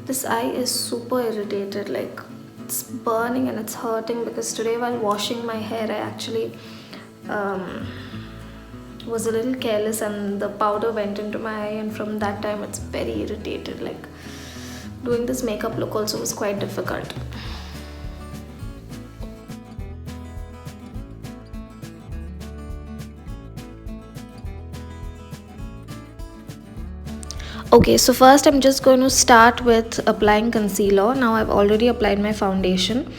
This eye is super irritated, like it's burning and it's hurting because today while washing my hair I actually was a little careless and the powder went into my eye, and from that time it's very irritated. Like doing this makeup look also was quite difficult. Okay, so first I'm just going to start with applying concealer. Now I've already applied my foundation,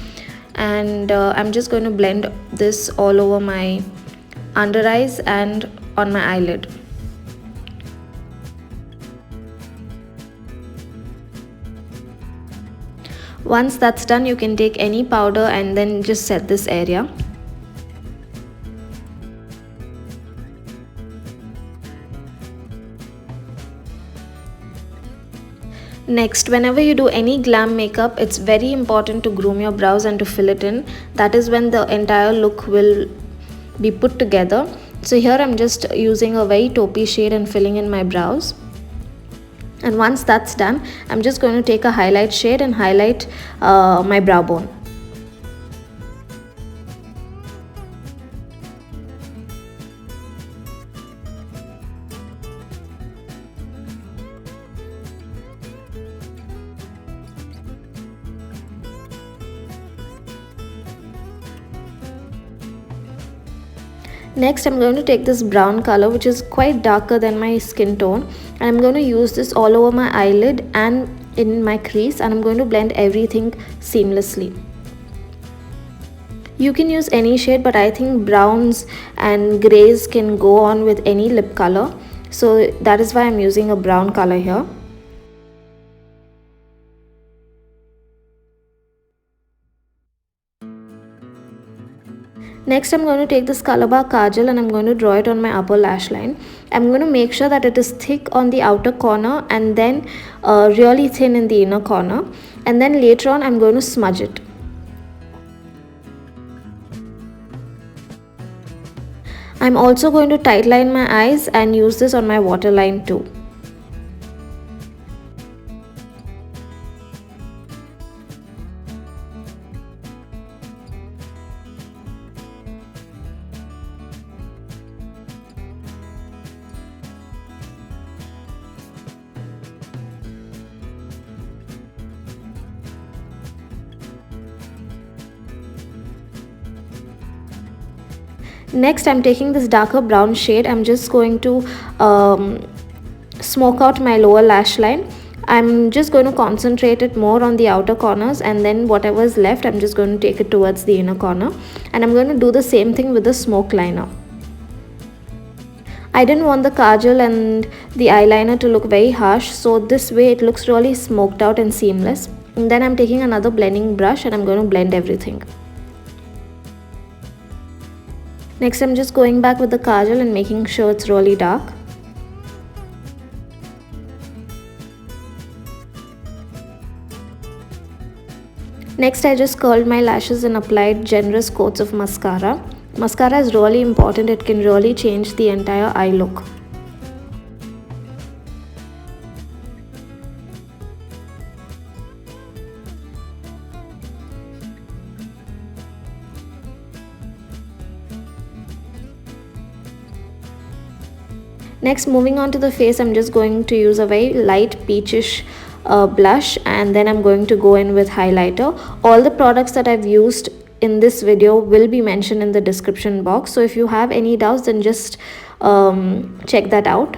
and I'm just going to blend this all over my under eyes and on my eyelid. Once that's done, you can take any powder and then just set this area. Next, whenever you do any glam makeup, it's very important to groom your brows and to fill it in. That is when the entire look will be put together. So here I'm just using a very taupey shade and filling in my brows. And once that's done, I'm just going to take a highlight shade and highlight my brow bone. Next, I'm going to take this brown color, which is quite darker than my skin tone, and I'm going to use this all over my eyelid and in my crease, and I'm going to blend everything seamlessly. You can use any shade, but I think browns and grays can go on with any lip color, so that is why I'm using a brown color here. Next, I'm going to take this Colorbar Kajal and I'm going to draw it on my upper lash line. I'm going to make sure that it is thick on the outer corner and then really thin in the inner corner. And then later on, I'm going to smudge it. I'm also going to tightline my eyes and use this on my waterline too. Next, I'm taking this darker brown shade. I'm just going to smoke out my lower lash line. I'm just going to concentrate it more on the outer corners, and then whatever is left, I'm just going to take it towards the inner corner. And I'm going to do the same thing with the smoke liner. I didn't want the kajal and the eyeliner to look very harsh, so this way it looks really smoked out and seamless. And then I'm taking another blending brush and I'm going to blend everything. Next, I'm just going back with the kajal and making sure it's really dark. Next, I just curled my lashes and applied generous coats of mascara. Mascara is really important. It can really change the entire eye look. Next, moving on to the face, I'm just going to use a very light peachish blush, and then I'm going to go in with highlighter. All the products that I've used in this video will be mentioned in the description box, so if you have any doubts, then just check that out.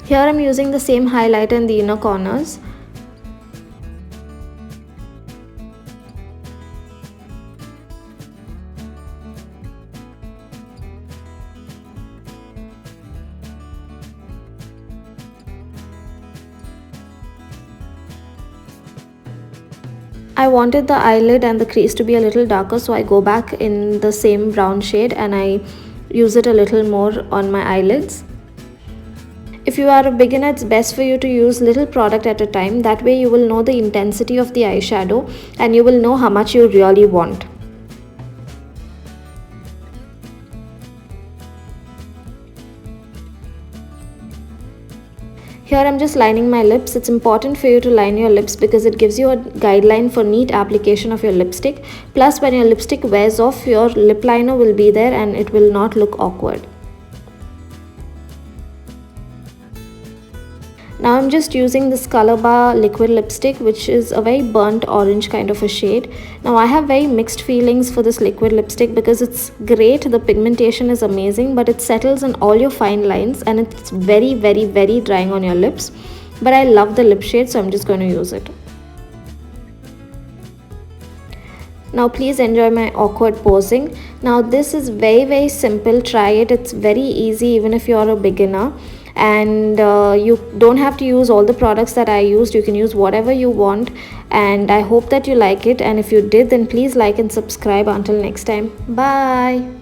Here I'm using the same highlighter in the inner corners. I wanted the eyelid and the crease to be a little darker, so I go back in the same brown shade and I use it a little more on my eyelids. If you are a beginner, it's best for you to use little product at a time. That way you will know the intensity of the eyeshadow and you will know how much you really want. Here I'm just lining my lips. It's important for you to line your lips because it gives you a guideline for neat application of your lipstick. Plus when your lipstick wears off, your lip liner will be there and it will not look awkward. Now I'm just using this Colorbar liquid lipstick, which is a very burnt orange kind of a shade. Now I have very mixed feelings for this liquid lipstick because it's great, the pigmentation is amazing, but it settles in all your fine lines and it's very drying on your lips. But I love the lip shade, so I'm just going to use it. Now please enjoy my awkward posing. Now this is very simple. Try it. It's very easy even if you are a beginner. And you don't have to use all the products that I used. You can use whatever you want, and I hope that you like it. And if you did, then please like and subscribe. Until next time, bye.